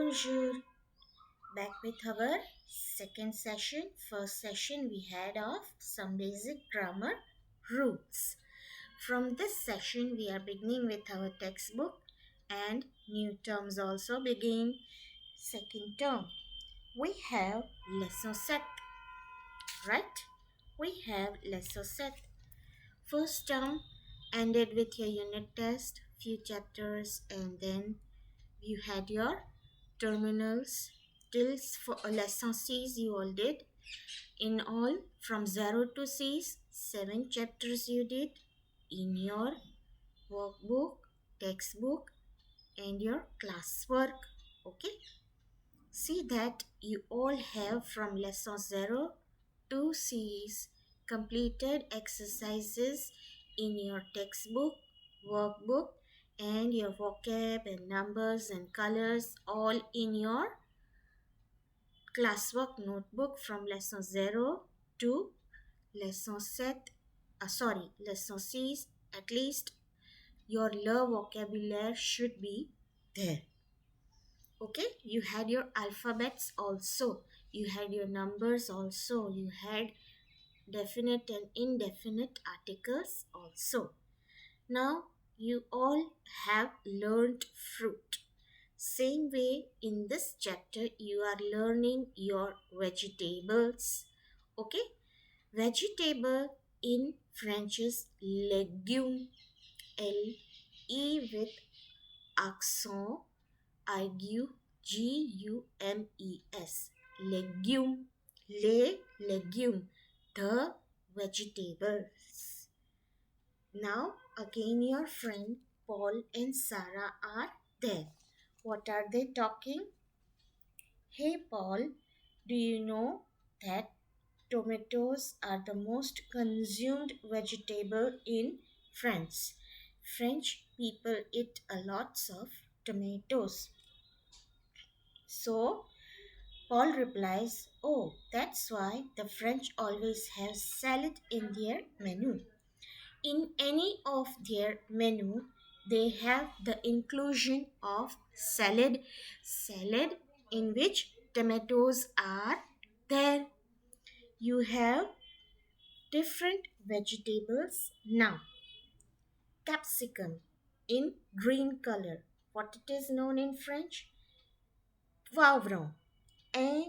Bonjour. Back with our second session. First session we had of some basic grammar rules. From this session we are beginning with our textbook and new terms also begin. Second term we have leçon 7, right? We have leçon 7. First term ended with your unit test, few chapters, and then you had your terminals till for lesson C's you all did. In all, from 0 to C's, 7 chapters you did in your workbook, textbook, and your classwork. Okay, see that you all have from lesson 0 to C's completed exercises in your textbook, workbook, and your vocab and numbers and colors all in your classwork notebook from lesson 0 to lesson set lesson C's. At least your love vocabulary should be there. Okay, you had your alphabets also, you had your numbers also, you had definite and indefinite articles also. Now you all have learned fruit. Same way in this chapter you are learning your vegetables. Okay, vegetable in French is legume, L E with accent aigu Gumes, legume, les legumes, the vegetables. Now again your friend Paul and Sarah are there. What are they talking? Hey Paul, do you know that tomatoes are the most consumed vegetable in France? French people eat a lots of tomatoes. So Paul replies, "Oh, that's why the French always have salad in their menu. In any of their menu, they have the inclusion of salad in which tomatoes are there. You have different vegetables now. Capsicum in green color. What it is known in French? Poivron. And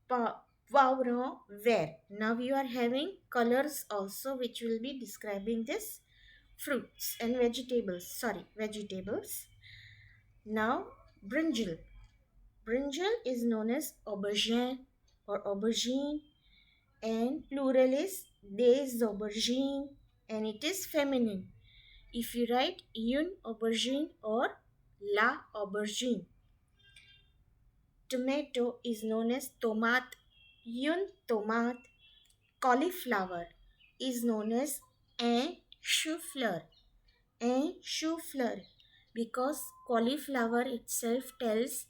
poivron vert. Now you are having colors also which will be describing this fruits and vegetables. Vegetables. Now brinjal. Brinjal is known as aubergine or aubergine, and plural is des aubergines, and it is feminine. If you write une aubergine or la aubergine. Tomato is known as tomate, une tomate. Cauliflower is known as un chou-fleur, because cauliflower itself tells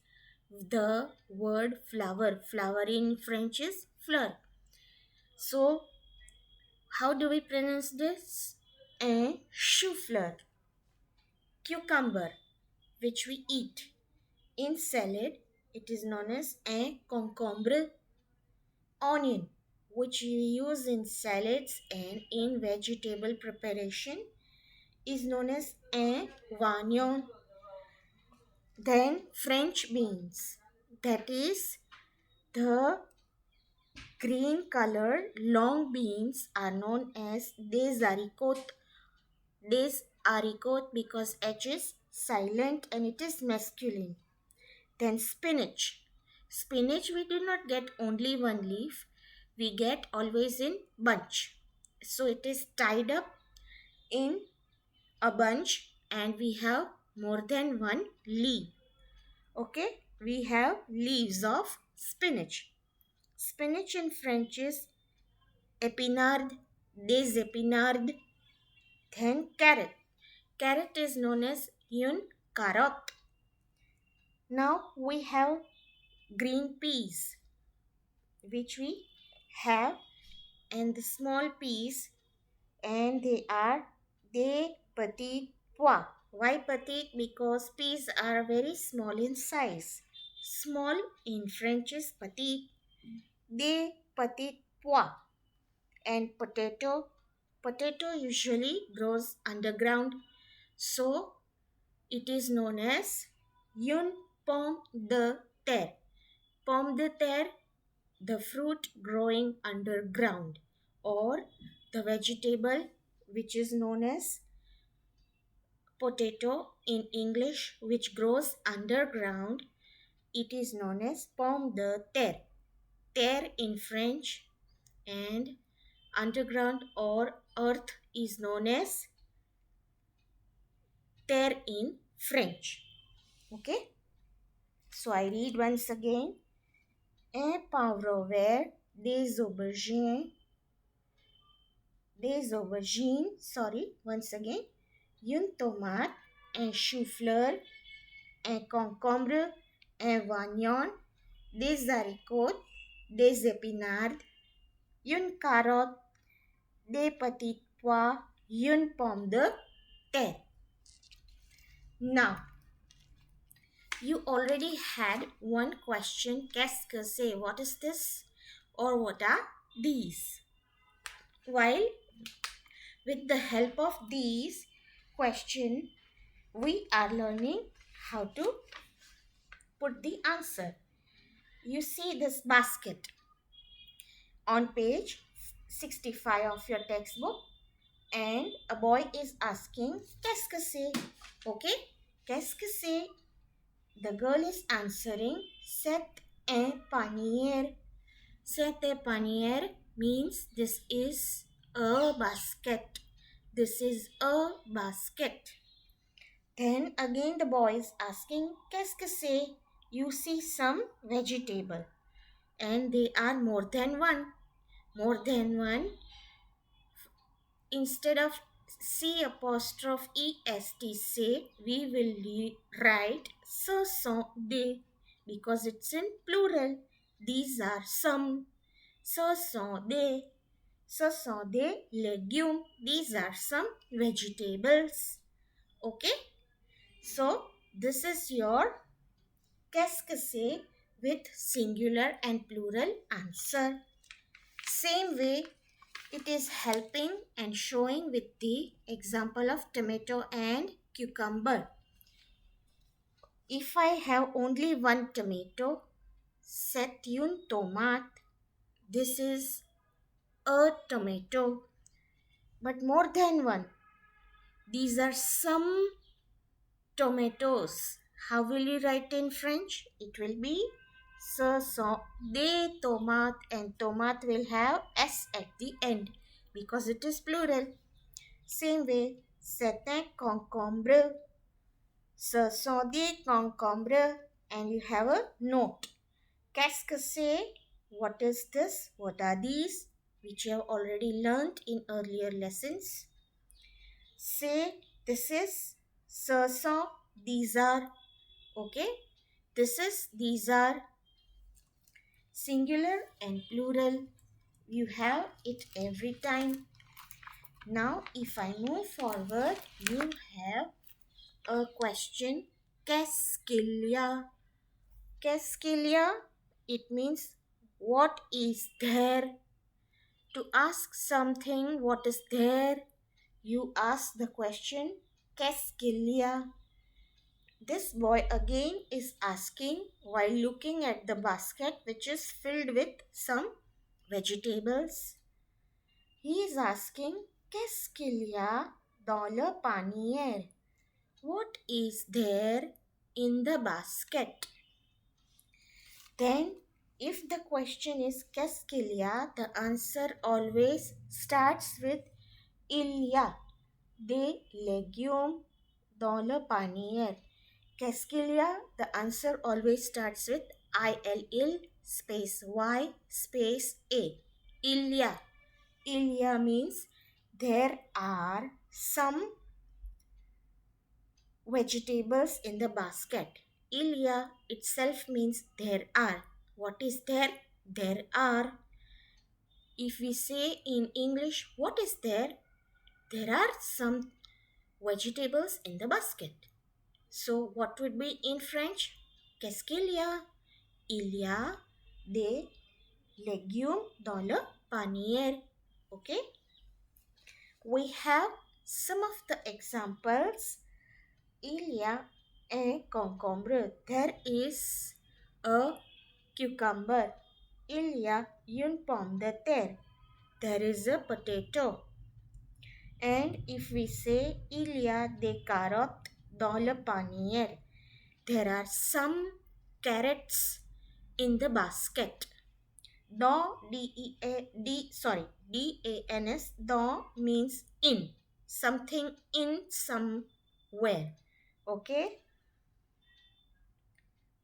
the word flower. Flower in French is fleur. So how do we pronounce this? Un chou-fleur. Cucumber, which we eat. In salad, it is known as un concombre. Onion, which you use in salads and in vegetable preparation, is known as un oignon. Then French beans, that is the green colored long beans, are known as des haricots. Des haricots because H is silent and it is masculine. Then spinach. Spinach we do not get only one leaf, we get always in bunch. So it is tied up in a bunch and we have more than one leaf. Okay, we have leaves of spinach. Spinach in French is épinarde, des épinardes. Then carrot. Carrot is known as une carotte. Now we have green peas, which we have, and the small peas, and they are des petits pois. Why petite? Because peas are very small in size. Small in French is petit. Des petites pois. And potato. Potato usually grows underground. So it is known as une pomme de terre. Pomme de terre, the fruit growing underground, or the vegetable which is known as potato in English, which grows underground, it is known as pomme de terre. Terre in French, and underground or earth is known as terre in French. Okay, so I read once again. Un poivron vert, once again, une tomate, un chou-fleur, un concombre, un oignon, des haricots, des épinards, une carotte, des petits pois, une pomme de terre. Now, you already had one question, qu'est-ce que c'est? What is this? Or what are these? While with the help of these question, we are learning how to put the answer. You see this basket on page 65 of your textbook, and a boy is asking, qu'est-ce que c'est? Okay, qu'est-ce que c'est? The girl is answering, c'est un panier. C'est un panier means this is a basket. This is a basket. Then again the boy is asking, qu'est-ce que c'est? You see some vegetable, and they are more than one. More than one. Instead of C apostrophe EST say, we will write ce sont des, because it's in plural. These are some. Ce sont des légumes. These are some vegetables. Okay? So, this is your qu'est-ce que c'est with singular and plural answer. Same way, it is helping and showing with the example of tomato and cucumber. If I have only one tomato, c'est une tomate. This is a tomato. But more than one. These are some tomatoes. How will you write in French? It will be ce sont des tomates, and tomate will have S at the end because it is plural. Same way, c'est un concombre. Ce sont des concombres, and you have a note. Qu'est-ce que c'est? What is this? What are these? Which you have already learned in earlier lessons. Say, this is, ce sont, these are. Okay? This is, these are. Singular and plural. You have it every time. Now, if I move forward, you have a question. Qu'est-ce qu'il y a? Qu'est-ce qu'il y a? It means what is there. To ask something, what is there, you ask the question, qu'est-ce qu'il y a? This boy again is asking while looking at the basket which is filled with some vegetables. He is asking, qu'est-ce qu'il y a dans le panier? What is there in the basket? Then, if the question is qu'est-ce qu'il y a, the answer always starts with il y a des légumes dans le panier. Qu'est-ce qu'il y a? The answer always starts with ILL space Y space A. Il y a. Il y a means there are some vegetables in the basket. Il y a itself means there are. What is there? There are. If we say in English, what is there? There are some vegetables in the basket. So what would be in French? Qu'est-ce qu'il y a? Il y a des légumes dans le panier. Okay. We have some of the examples. Il y a un concombre. There is a cucumber. Il y a une pomme de terre. There is a potato. And if we say il y a des carottes dans le panier, there are some carrots in the basket. Dans D-A-N-S, dans means in, something in somewhere. Okay.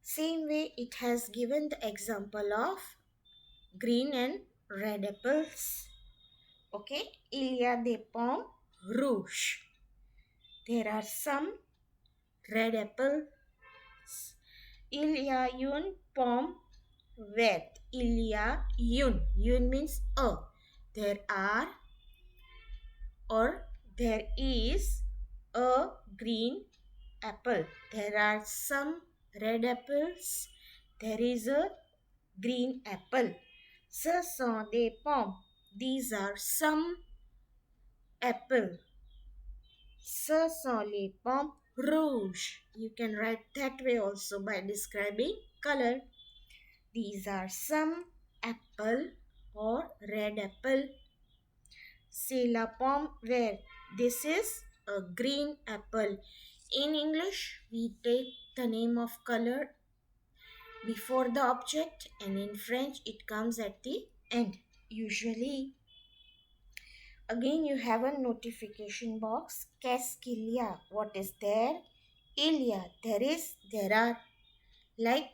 Same way it has given the example of green and red apples. Okay. Il y a des pommes rouges. There are some red apples. Il y a une pomme verte. Il y a une. Une means a. There are or there is a green apple. There are some red apples. There is a green apple. Ce sont des pommes. These are some apple. Ce sont les pommes rouges. You can write that way also by describing color. These are some apple or red apple. C'est la pomme verte. This is a green apple. In English, we take the name of color before the object, and in French, it comes at the end. Usually, again, you have a notification box. Qu'est-ce qu'il y a? What is there? Il y a. There is. There are. Like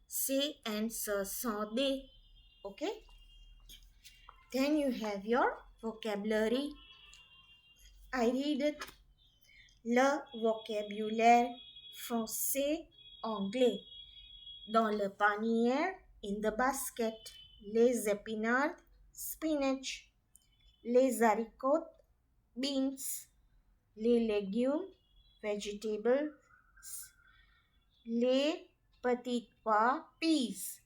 c'est and ce sont des. Okay. Then you have your vocabulary. I read it. Le vocabulaire français anglais. Dans le panier, in the basket. Les épinards, spinach. Les haricots, beans. Les légumes, vegetables. Les petites pois, peas.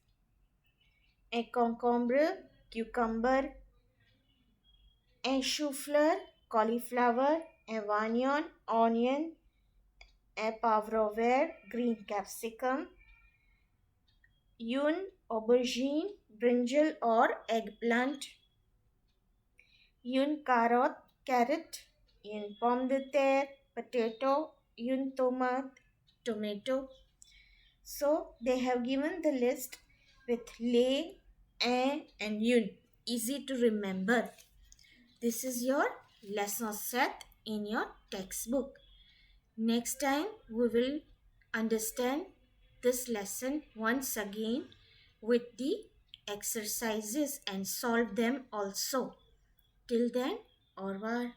Un concombre, cucumber. Un chou-fleur, cauliflower. Un oignon, onion. Un poivron vert, green capsicum. Une aubergine, brinjal or eggplant. Une carotte, carrot. Une pomme de terre, potato. Une tomate, tomato. So they have given the list with les, un and une. Easy to remember. This is your lesson set in your textbook. Next time we will understand this lesson once again with the exercises and solve them also. Till then, au revoir.